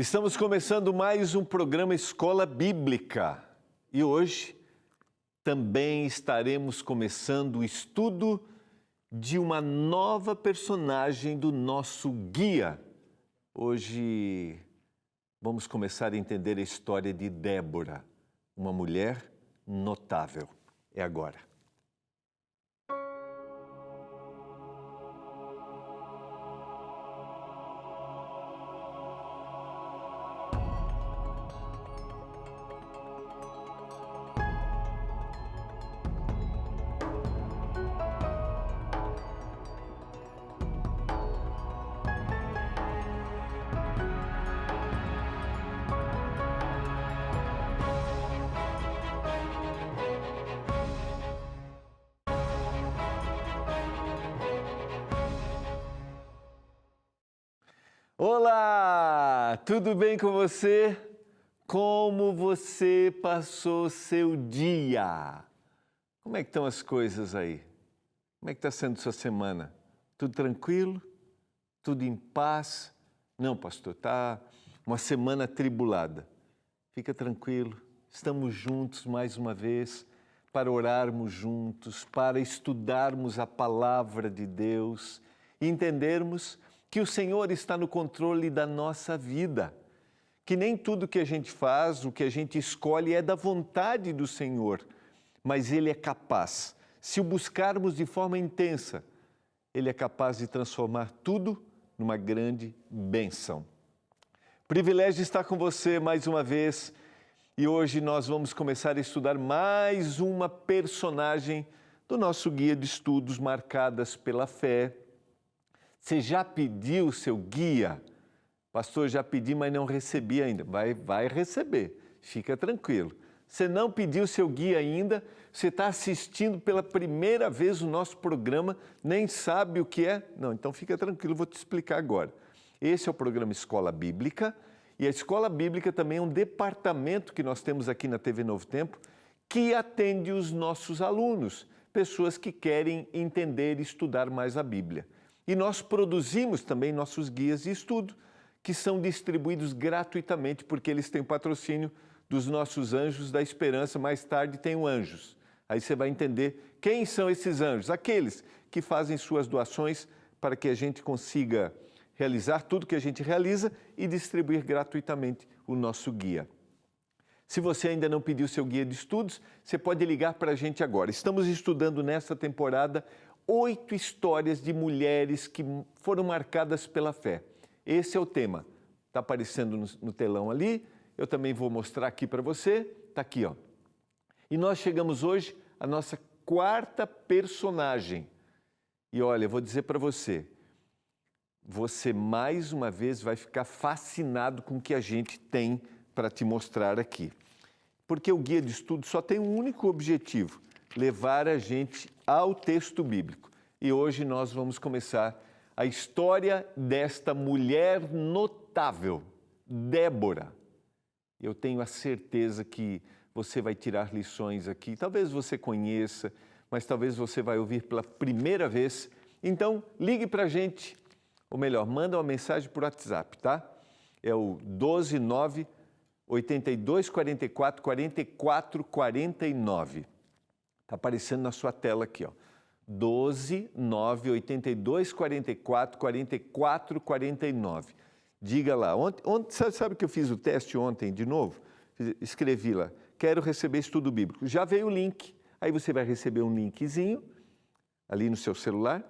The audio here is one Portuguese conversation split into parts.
Estamos começando mais um programa Escola Bíblica e hoje também estaremos começando o estudo de uma nova personagem do nosso guia. Hoje vamos começar a entender a história de Débora, uma mulher notável. É agora. Olá, tudo bem com você? Como você passou seu dia? Como é que estão as coisas aí? Como é que está sendo sua semana? Tudo tranquilo? Tudo em paz? Não, pastor, está uma semana atribulada. Fica tranquilo, estamos juntos mais uma vez para orarmos juntos, para estudarmos a palavra de Deus e entendermos que o Senhor está no controle da nossa vida, que nem tudo que a gente faz, o que a gente escolhe é da vontade do Senhor, mas Ele é capaz, se o buscarmos de forma intensa, Ele é capaz de transformar tudo numa grande bênção. Privilégio estar com você mais uma vez e hoje nós vamos começar a estudar mais uma personagem do nosso guia de estudos Marcadas pela Fé. Você já pediu o seu guia? Pastor, já pedi, mas não recebi ainda. Vai receber, fica tranquilo. Você não pediu o seu guia ainda, você está assistindo pela primeira vez o nosso programa, nem sabe o que é? Não, então fica tranquilo, vou te explicar agora. Esse é o programa Escola Bíblica e a Escola Bíblica também é um departamento que nós temos aqui na TV Novo Tempo que atende os nossos alunos, pessoas que querem entender e estudar mais a Bíblia. E nós produzimos também nossos guias de estudo, que são distribuídos gratuitamente, porque eles têm o patrocínio dos nossos Anjos da Esperança. Mais tarde tem o Anjos. Aí você vai entender quem são esses anjos, aqueles que fazem suas doações para que a gente consiga realizar tudo que a gente realiza e distribuir gratuitamente o nosso guia. Se você ainda não pediu seu guia de estudos, você pode ligar para a gente agora. Estamos estudando nessa temporada 8 histórias de mulheres que foram marcadas pela fé. Esse é o tema. Está aparecendo no telão ali. Eu também vou mostrar aqui para você. Está aqui, ó. E nós chegamos hoje à nossa quarta personagem. E olha, eu vou dizer para você, você mais uma vez vai ficar fascinado com o que a gente tem para te mostrar aqui. Porque o guia de estudo só tem um único objetivo: levar a gente ao texto bíblico. E hoje nós vamos começar a história desta mulher notável, Débora. Eu tenho a certeza que você vai tirar lições aqui. Talvez você conheça, mas talvez você vai ouvir pela primeira vez. Então, ligue para a gente, ou melhor, manda uma mensagem por WhatsApp, tá? É o 129 8244 4449. Está aparecendo na sua tela aqui, ó. 12982444449. Diga lá. Ontem, sabe que eu fiz o teste ontem de novo? Escrevi lá, quero receber estudo bíblico. Já veio o link, aí você vai receber um linkzinho ali no seu celular.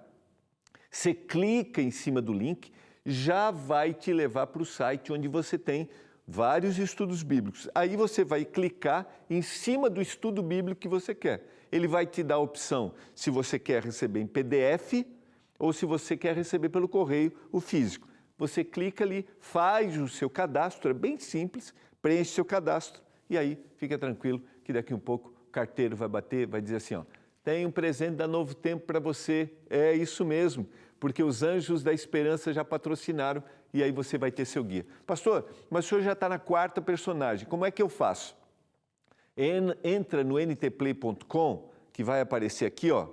Você clica em cima do link, já vai te levar para o site onde você tem vários estudos bíblicos. Aí você vai clicar em cima do estudo bíblico que você quer. Ele vai te dar a opção se você quer receber em PDF ou se você quer receber pelo correio, o físico. Você clica ali, faz o seu cadastro, é bem simples, preenche seu cadastro e aí fica tranquilo que daqui um pouco o carteiro vai bater, vai dizer assim, ó, tem um presente da Novo Tempo para você. É isso mesmo, porque os Anjos da Esperança já patrocinaram e aí você vai ter seu guia. Pastor, mas o senhor já está na quarta personagem, como é que eu faço? Entra no ntplay.com, que vai aparecer aqui, ó,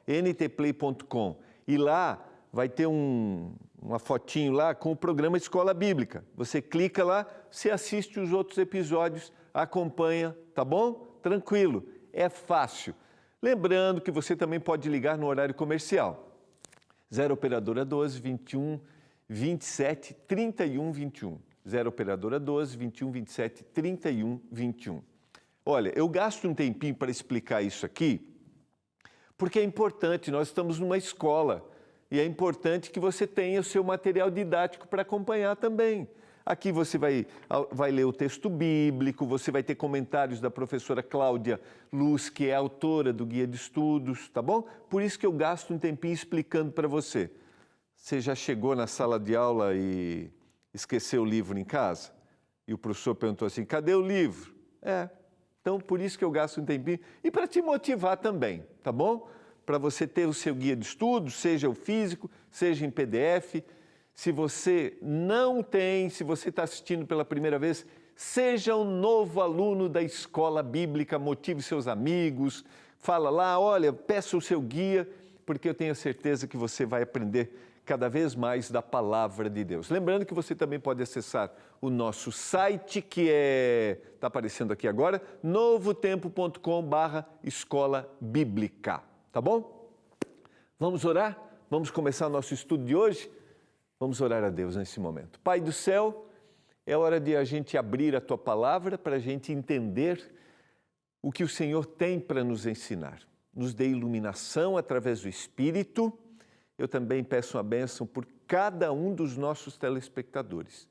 ntplay.com, e lá vai ter um uma fotinho lá com o programa Escola Bíblica. Você clica lá, você assiste os outros episódios, acompanha, tá bom? Tranquilo, é fácil. Lembrando que você também pode ligar no horário comercial. 0 operadora 12 21 27 31 21. 0 operadora 12 21 27 31 21. Olha, eu gasto um tempinho para explicar isso aqui, porque é importante, nós estamos numa escola e é importante que você tenha o seu material didático para acompanhar também. Aqui você vai ler o texto bíblico, você vai ter comentários da professora Cláudia Luz, que é autora do Guia de Estudos, tá bom? Por isso que eu gasto um tempinho explicando para você. Você já chegou na sala de aula e esqueceu o livro em casa? E o professor perguntou assim, cadê o livro? Então por isso que eu gasto um tempinho. E para te motivar também, tá bom? Para você ter o seu guia de estudos, seja o físico, seja em PDF. Se você não tem, se você está assistindo pela primeira vez, seja um novo aluno da Escola Bíblica, motive seus amigos, fala lá, olha, peça o seu guia, porque eu tenho certeza que você vai aprender cada vez mais da Palavra de Deus. Lembrando que você também pode acessar o nosso site, que está aparecendo aqui agora, novotempo.com/escola bíblica, tá bom? Vamos orar? Vamos começar o nosso estudo de hoje? Vamos orar a Deus nesse momento. Pai do céu, é hora de a gente abrir a Tua Palavra para a gente entender o que o Senhor tem para nos ensinar. Nos dê iluminação através do Espírito. Eu também peço uma bênção por cada um dos nossos telespectadores,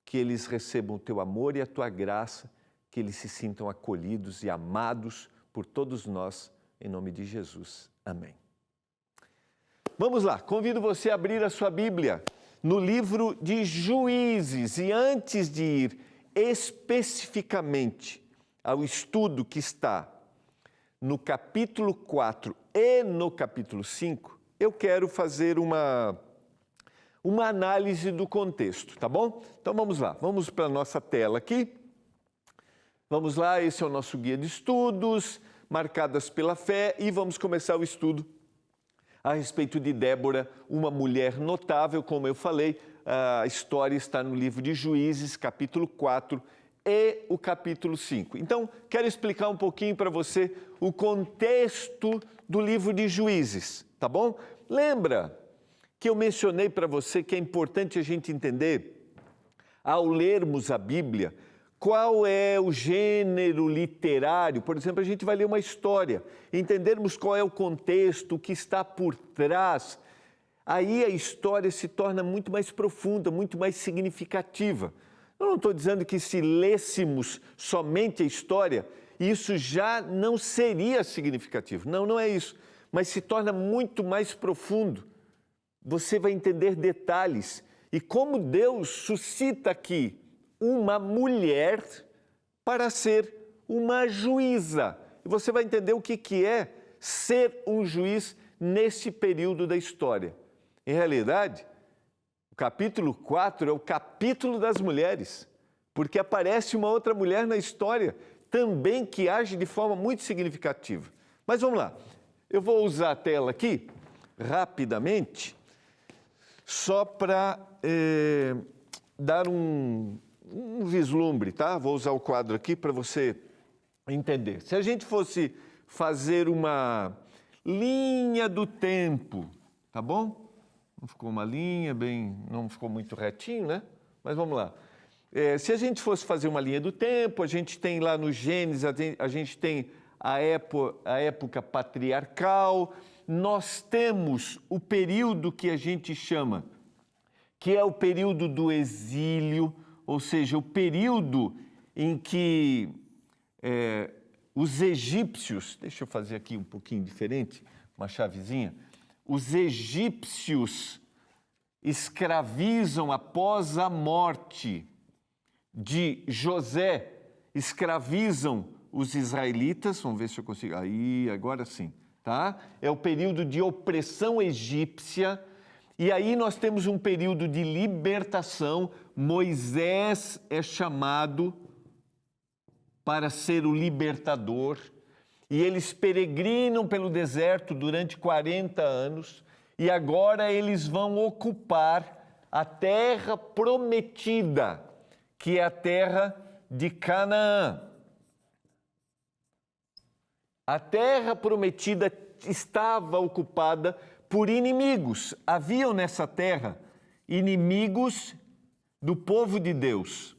que eles recebam o Teu amor e a Tua graça, que eles se sintam acolhidos e amados por todos nós, em nome de Jesus. Amém. Vamos lá, convido você a abrir a sua Bíblia no livro de Juízes. E antes de ir especificamente ao estudo que está no capítulo 4 e no capítulo 5, eu quero fazer uma análise do contexto, tá bom? Então vamos lá, vamos para a nossa tela aqui. Vamos lá, esse é o nosso guia de estudos, marcadas pela fé, e vamos começar o estudo a respeito de Débora, uma mulher notável, como eu falei. A história está no livro de Juízes, capítulo 4 e o capítulo 5. Então, quero explicar um pouquinho para você o contexto do livro de Juízes, tá bom? Lembra que eu mencionei para você que é importante a gente entender, ao lermos a Bíblia, qual é o gênero literário. Por exemplo, a gente vai ler uma história, entendermos qual é o contexto, o que está por trás. Aí a história se torna muito mais profunda, muito mais significativa. Eu não estou dizendo que se lêssemos somente a história, isso já não seria significativo. Não, não é isso. Mas se torna muito mais profundo. Você vai entender detalhes e como Deus suscita aqui uma mulher para ser uma juíza. E você vai entender o que é ser um juiz nesse período da história. Em realidade, o capítulo 4 é o capítulo das mulheres, porque aparece uma outra mulher na história também que age de forma muito significativa. Mas vamos lá, eu vou usar a tela aqui rapidamente, só para dar um vislumbre, tá? Vou usar o quadro aqui para você entender. Se a gente fosse fazer uma linha do tempo, tá bom? Não ficou uma linha bem, não ficou muito retinho, né? Mas vamos lá. Se a gente fosse fazer uma linha do tempo, a gente tem lá no Gênesis, a gente tem a época patriarcal, nós temos o período que a gente chama, que é o período do exílio, ou seja, o período em que os egípcios, deixa eu fazer aqui um pouquinho diferente, uma chavezinha, os egípcios escravizam após a morte de José, escravizam os israelitas, vamos ver se eu consigo, aí, agora sim, tá? É o período de opressão egípcia. E aí nós temos um período de libertação. Moisés é chamado para ser o libertador. E eles peregrinam pelo deserto durante 40 anos. E agora eles vão ocupar a terra prometida, que é a terra de Canaã. A terra prometida estava ocupada por inimigos. Haviam nessa terra inimigos do povo de Deus.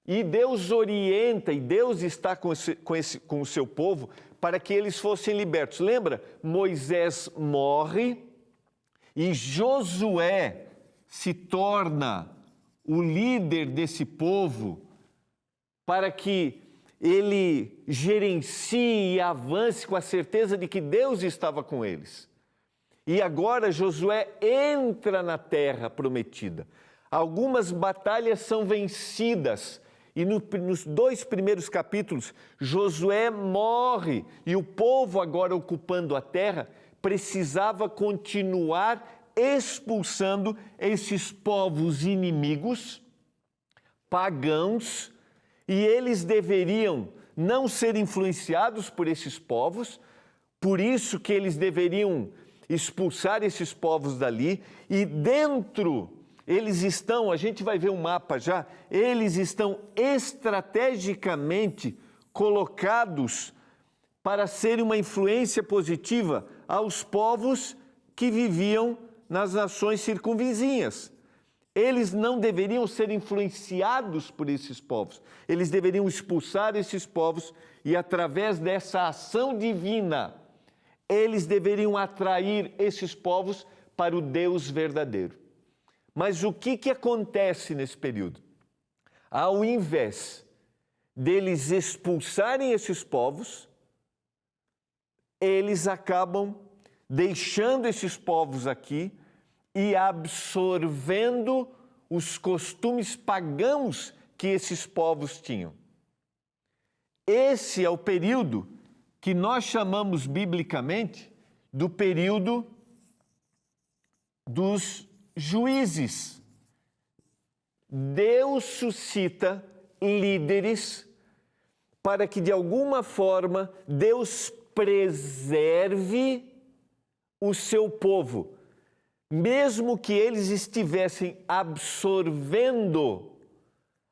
E Deus orienta, e Deus está com o seu povo para que eles fossem libertos. Lembra? Moisés morre e Josué se torna o líder desse povo para que ele gerencie e avance com a certeza de que Deus estava com eles. E agora Josué entra na terra prometida. Algumas batalhas são vencidas. E nos 2 primeiros capítulos, Josué morre e o povo, agora ocupando a terra, precisava continuar expulsando esses povos inimigos, pagãos, e eles deveriam não ser influenciados por esses povos, por isso que eles deveriam expulsar esses povos dali, e dentro eles estão, a gente vai ver um mapa já, eles estão estrategicamente colocados para serem uma influência positiva aos povos que viviam nas nações circunvizinhas. Eles não deveriam ser influenciados por esses povos, eles deveriam expulsar esses povos e, através dessa ação divina, eles deveriam atrair esses povos para o Deus verdadeiro. Mas o que acontece nesse período? Ao invés deles expulsarem esses povos, eles acabam deixando esses povos aqui e absorvendo os costumes pagãos que esses povos tinham. Esse é o período que nós chamamos biblicamente do período dos juízes. Deus suscita líderes para que, de alguma forma, Deus preserve o seu povo, mesmo que eles estivessem absorvendo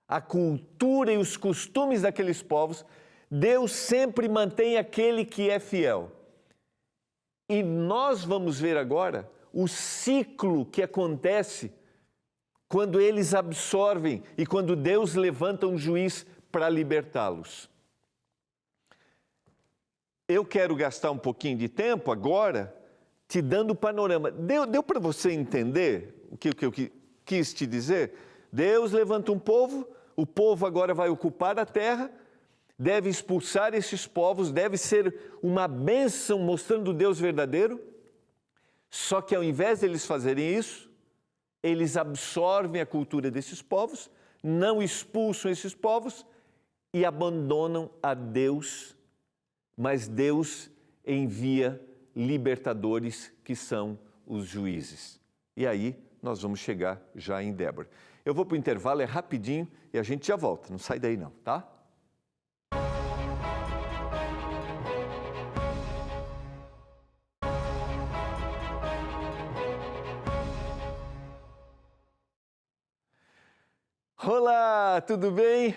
a cultura e os costumes daqueles povos. Deus sempre mantém aquele que é fiel. E nós vamos ver agora o ciclo que acontece quando eles absorvem e quando Deus levanta um juiz para libertá-los. Eu quero gastar um pouquinho de tempo agora te dando o panorama. Deu para você entender o que eu quis te dizer? Deus levanta um povo, o povo agora vai ocupar a terra, deve expulsar esses povos, deve ser uma bênção mostrando o Deus verdadeiro. Só que ao invés de eles fazerem isso, eles absorvem a cultura desses povos, não expulsam esses povos e abandonam a Deus, mas Deus envia libertadores que são os juízes. E aí nós vamos chegar já em Débora. Eu vou para o intervalo, é rapidinho e a gente já volta, não sai daí não, tá? Olá, tudo bem?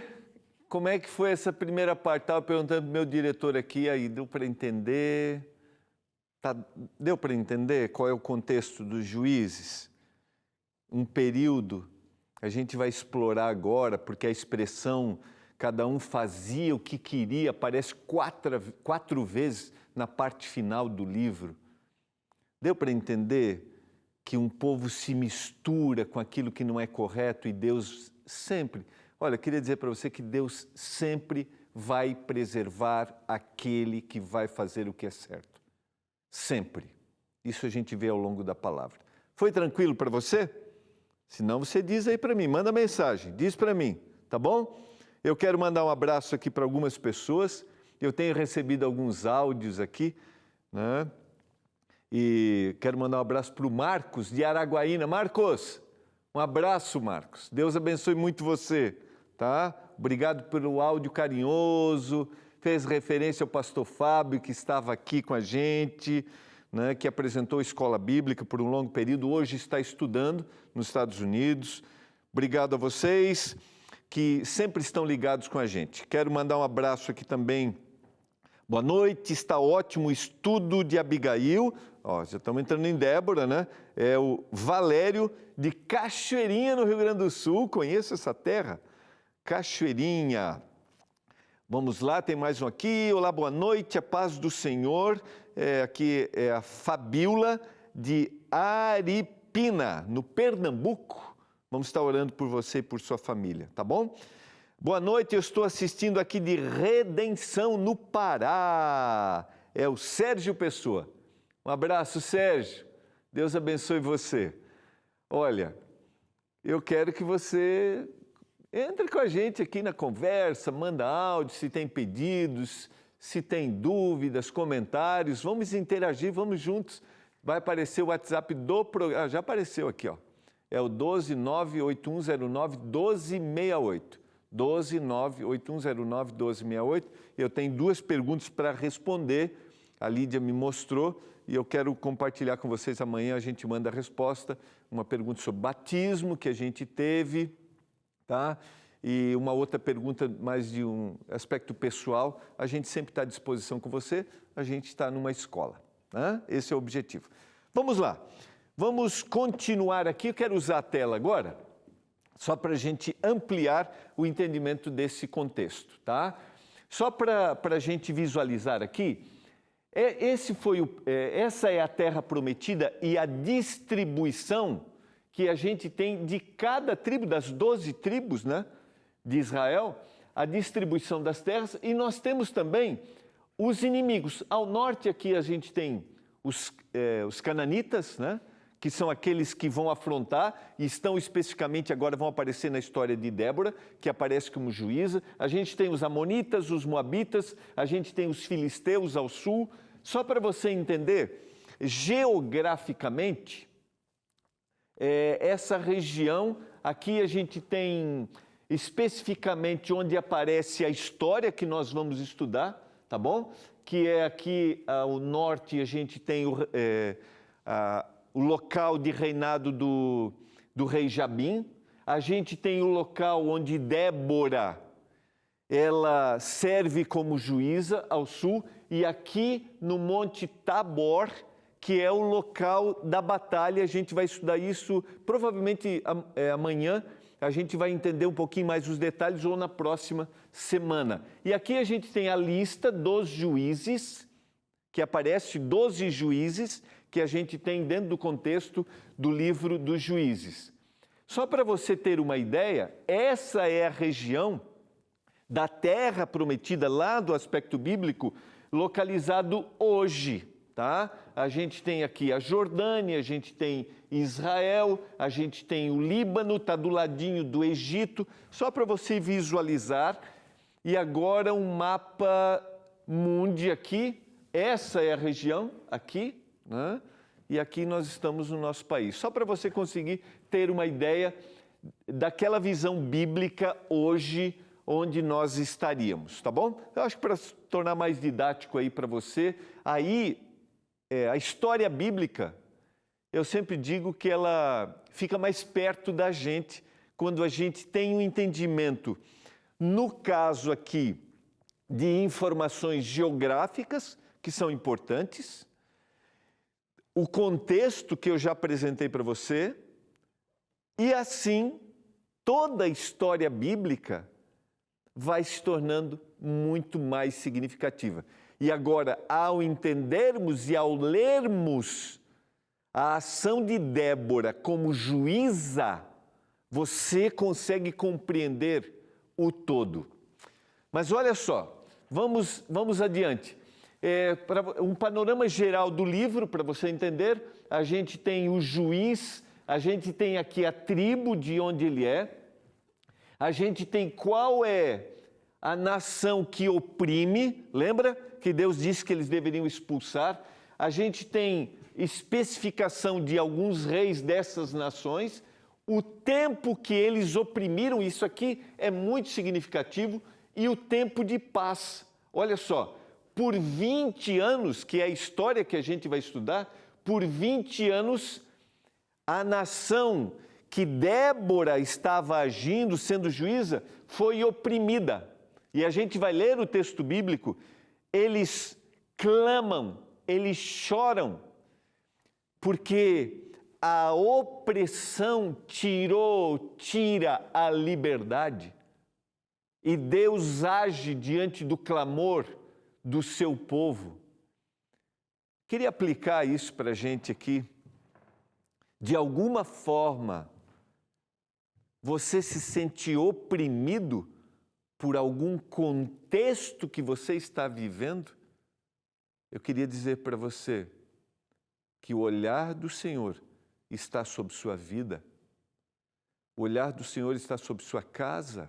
Como é que foi essa primeira parte? Estava perguntando para o meu diretor aqui, aí deu para entender? Deu para entender qual é o contexto dos juízes? Um período, a gente vai explorar agora, porque a expressão cada um fazia o que queria aparece quatro vezes na parte final do livro. Deu para entender que um povo se mistura com aquilo que não é correto e Deus sempre... Olha, eu queria dizer para você que Deus sempre vai preservar aquele que vai fazer o que é certo. Sempre. Isso a gente vê ao longo da palavra. Foi tranquilo para você? Se não, você diz aí para mim, manda mensagem, diz para mim, tá bom? Eu quero mandar um abraço aqui para algumas pessoas. Eu tenho recebido alguns áudios aqui, né? E quero mandar um abraço para o Marcos, de Araguaína. Marcos, um abraço, Marcos. Deus abençoe muito você, tá? Obrigado pelo áudio carinhoso. Fez referência ao pastor Fábio, que estava aqui com a gente, né, que apresentou escola bíblica por um longo período, hoje está estudando nos Estados Unidos. Obrigado a vocês que sempre estão ligados com a gente. Quero mandar um abraço aqui também. Boa noite, está ótimo o estudo de Abigail. Ó, já estamos entrando em Débora, né? É o Valério de Cachoeirinha, no Rio Grande do Sul. Conheço essa terra? Cachoeirinha. Vamos lá, tem mais um aqui. Olá, boa noite, a paz do Senhor. Aqui é a Fabiola de Aripina, no Pernambuco. Vamos estar orando por você e por sua família, tá bom? Boa noite, eu estou assistindo aqui de Redenção, no Pará. É o Sérgio Pessoa. Um abraço, Sérgio. Deus abençoe você. Olha, eu quero que você entre com a gente aqui na conversa, manda áudio, se tem pedidos, se tem dúvidas, comentários. Vamos interagir, vamos juntos. Vai aparecer o WhatsApp do programa. Já apareceu aqui, ó. É o 12981091268. 12981091268. Eu tenho duas perguntas para responder. A Lídia me mostrou e eu quero compartilhar com vocês. Amanhã a gente manda a resposta. Uma pergunta sobre batismo que a gente teve, tá? E uma outra pergunta mais de um aspecto pessoal. A gente sempre está à disposição com você. A gente está numa escola, né? Esse é o objetivo. Vamos lá. Vamos continuar aqui. Eu quero usar a tela agora, só para a gente ampliar o entendimento desse contexto, tá? Só para a gente visualizar aqui, essa é a terra prometida e a distribuição que a gente tem de cada tribo, das 12 tribos, né, de Israel, a distribuição das terras, e nós temos também os inimigos. Ao norte aqui a gente tem os cananitas, né, que são aqueles que vão afrontar, e estão especificamente agora, vão aparecer na história de Débora, que aparece como juíza. A gente tem os amonitas, os moabitas, a gente tem os filisteus ao sul. Só para você entender, geograficamente, essa região, aqui a gente tem especificamente onde aparece a história que nós vamos estudar, tá bom? Que é aqui ao norte, a gente tem o local de reinado do rei Jabim. A gente tem o local onde Débora, ela serve como juíza ao sul, e aqui no Monte Tabor, que é o local da batalha. A gente vai estudar isso provavelmente amanhã. A gente vai entender um pouquinho mais os detalhes ou na próxima semana. E aqui a gente tem a lista dos juízes, que aparece 12 juízes, que a gente tem dentro do contexto do livro dos Juízes. Só para você ter uma ideia, essa é a região da terra prometida lá do aspecto bíblico, localizado hoje, tá? A gente tem aqui a Jordânia, a gente tem Israel, a gente tem o Líbano, está do ladinho do Egito, só para você visualizar. E agora um mapa mundi aqui, essa é a região aqui, né? E aqui nós estamos no nosso país. Só para você conseguir ter uma ideia daquela visão bíblica hoje, onde nós estaríamos, tá bom? Eu acho que para tornar mais didático aí para você, aí a história bíblica, eu sempre digo que ela fica mais perto da gente quando a gente tem um entendimento, no caso aqui, de informações geográficas, que são importantes, o contexto que eu já apresentei para você, e assim toda a história bíblica vai se tornando muito mais significativa. E agora, ao entendermos e ao lermos a ação de Débora como juíza, você consegue compreender o todo. Mas olha só, vamos adiante. Para um panorama geral do livro, para você entender, a gente tem o juiz, a gente tem aqui a tribo de onde ele é, a gente tem qual é a nação que oprime, lembra que Deus disse que eles deveriam expulsar? A gente tem especificação de alguns reis dessas nações, o tempo que eles oprimiram, isso aqui é muito significativo, e o tempo de paz. Olha só, por 20 anos, que é a história que a gente vai estudar, por 20 anos, a nação que Débora estava agindo, sendo juíza, foi oprimida. E a gente vai ler o texto bíblico, eles clamam, eles choram, porque a opressão tira a liberdade. E Deus age diante do clamor do seu povo. Queria aplicar isso para a gente aqui. De alguma forma, você se sente oprimido por algum contexto que você está vivendo? Eu queria dizer para você que o olhar do Senhor está sobre sua vida, o olhar do Senhor está sobre sua casa.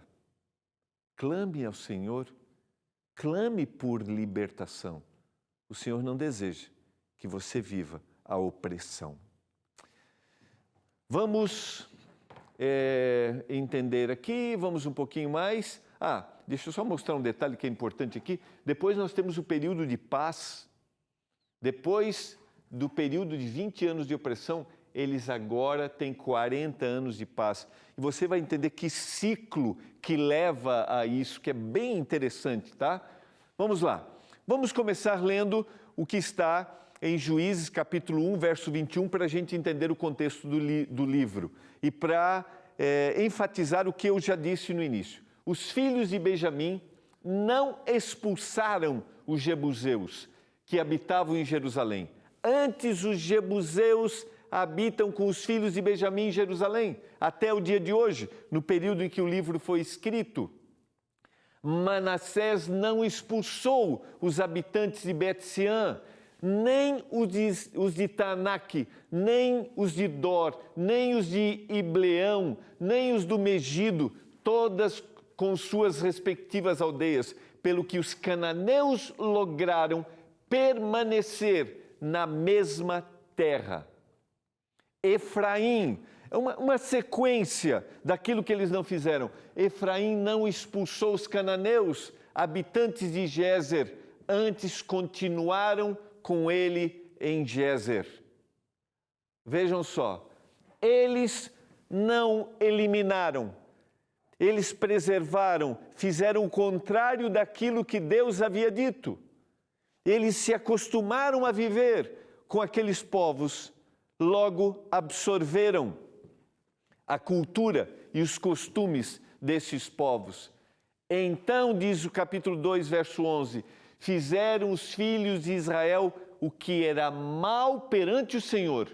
Clame ao Senhor, clame por libertação. O Senhor não deseja que você viva a opressão. Vamos entender aqui, vamos um pouquinho mais. Deixa eu só mostrar um detalhe que é importante aqui. Depois nós temos o período de paz. Depois do período de 20 anos de opressão, eles agora têm 40 anos de paz. E você vai entender que ciclo que leva a isso, que é bem interessante, tá? Vamos lá. Vamos começar lendo o que está em Juízes, capítulo 1, verso 21, para a gente entender o contexto do livro. E para enfatizar o que eu já disse no início. Os filhos de Benjamim não expulsaram os jebuseus que habitavam em Jerusalém. Antes, os jebuseus habitam com os filhos de Benjamim em Jerusalém, até o dia de hoje, no período em que o livro foi escrito. Manassés não expulsou os habitantes de Bet-Sean, nem os de Taanaque, nem os de Dor, nem os de Ibleão, nem os do Megido, todas com suas respectivas aldeias, pelo que os cananeus lograram permanecer na mesma terra. Efraim, uma sequência daquilo que eles não fizeram. Efraim não expulsou os cananeus, habitantes de Gézer, antes continuaram com ele em Gézer. Vejam só, eles não eliminaram, eles preservaram, fizeram o contrário daquilo que Deus havia dito. Eles se acostumaram a viver com aqueles povos, logo absorveram a cultura e os costumes desses povos. Então, diz o capítulo 2, verso 11, fizeram os filhos de Israel o que era mal perante o Senhor,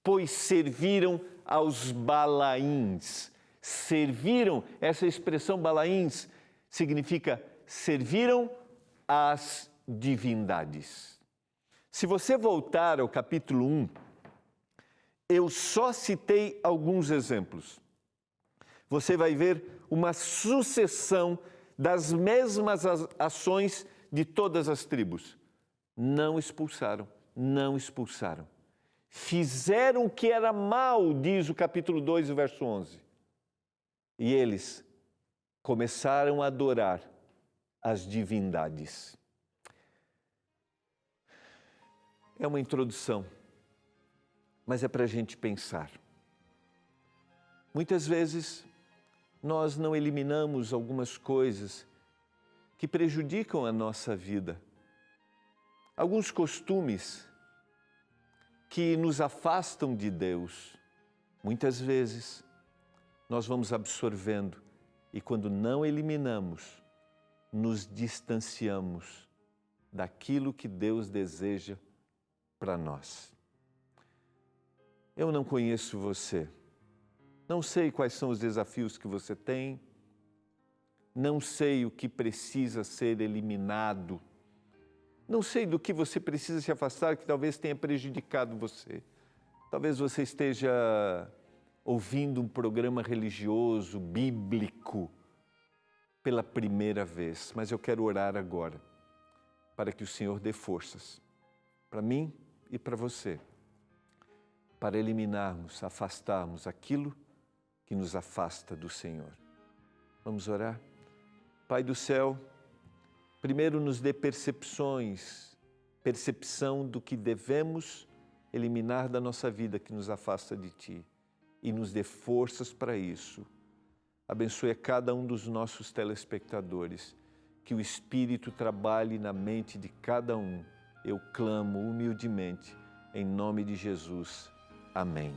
pois serviram aos Balaíns. Serviram, essa expressão Balaíns significa serviram às divindades. Se você voltar ao capítulo 1, eu só citei alguns exemplos. Você vai ver uma sucessão das mesmas ações de todas as tribos. Não expulsaram, não expulsaram. Fizeram o que era mal, diz o capítulo 2, verso 11. E eles começaram a adorar as divindades. É uma introdução, mas é para a gente pensar. Muitas vezes nós não eliminamos algumas coisas que prejudicam a nossa vida. Alguns costumes que nos afastam de Deus. Muitas vezes nós vamos absorvendo e quando não eliminamos, nos distanciamos daquilo que Deus deseja para nós. Eu não conheço você, não sei quais são os desafios que você tem, não sei o que precisa ser eliminado, não sei do que você precisa se afastar que talvez tenha prejudicado você. Talvez você esteja ouvindo um programa religioso, bíblico, pela primeira vez, mas eu quero orar agora para que o Senhor dê forças para mim e para você, para eliminarmos, afastarmos aquilo que nos afasta do Senhor. Vamos orar? Pai do céu, Primeiro, nos dê percepção do que devemos eliminar da nossa vida que nos afasta de Ti e nos dê forças para isso. Abençoe a cada um dos nossos telespectadores, que o Espírito trabalhe na mente de cada um. Eu clamo humildemente, em nome de Jesus. Amém.